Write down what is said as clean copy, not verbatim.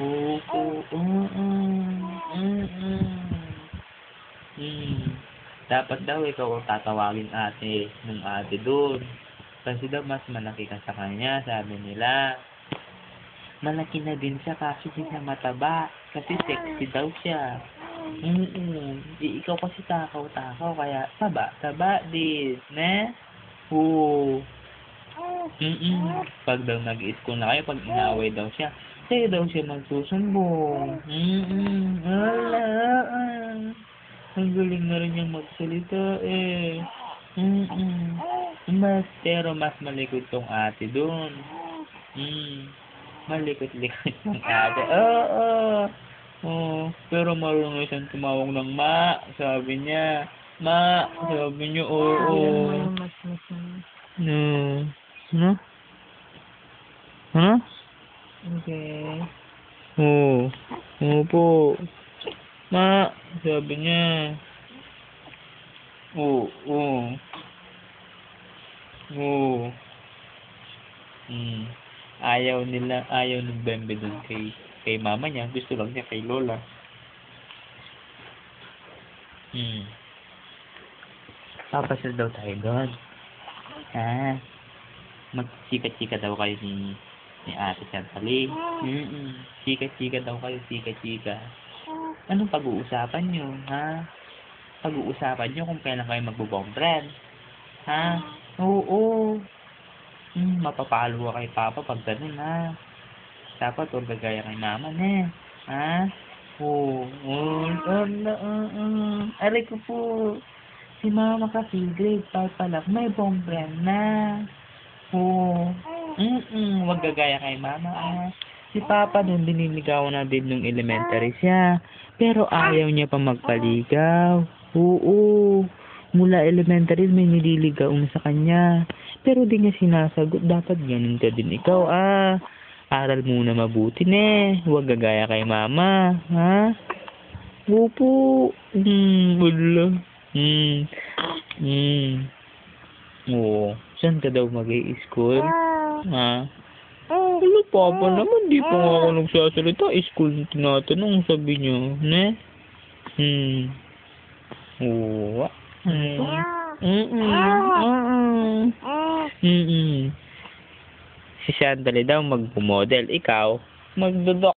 Oo, Hmm. Dapat daw ikaw ang tatawagin ate nung ate dun. Kasi daw mas malaki ka sa kanya, sabi nila. Malaki na din siya kaso di siya mataba. Kasi sexy daw siya. Ikaw kasi takaw-takaw kaya taba din, ne? Oo. Pag daw nag-i-school na kayo, pag inaway daw siya, sa'yo daw siya magsusumbong. Wala. Ang galing na rin niyang magsalita eh. Pero mas malikot tong ate dun. Malikot-likot yung ate. Oo. Oo. Pero marunong siyang tumawag ng ma. Sabi niya. Ma. Sabi niya, oo. No. Ano? Ano? Okay. Oo. Opo. Ma. Sabi niya. Oo. Oo. Oo. Ayaw ng Bembe dun kay mama niya. Gusto lang niya kay Lola. Papasal daw tayo doon. Magchika-chika daw kayo ni Ate Chantaling. Chika-chika daw kayo, chika-chika. Anong pag-uusapan nyo, ha? Pag-uusapan nyo kung kailan kayo magbo-boyfriend. Ha? Oo. Mapapalo ka kay Papa pag ganun, ha? Dapat huwag gagaya kay Mama, ne? Ha? Oo. Aray ko po. Si Mama kasi grade 5 pa lang, may boyfriend na. Oo. Huwag gagaya kay Mama, Si Papa nun diniligawan na din nung elementary siya. Pero ayaw niya pa magpaligaw. Oo. Mula elementary may nililigaw na sa kanya. Pero di niya sinasagot. Dapat ganun ka din ikaw, Aral muna mabuti, ne. Huwag gagaya kay Mama, ha? Opo. Wala. Oo. Saan ka daw mag-i-school? Ha? Wala, Papa naman. Di pa nga ako nagsasalita. School na tinatanong, sabi niyo. Ne? Oo. Si Sandali daw magpo-model. Ikaw, magdodok.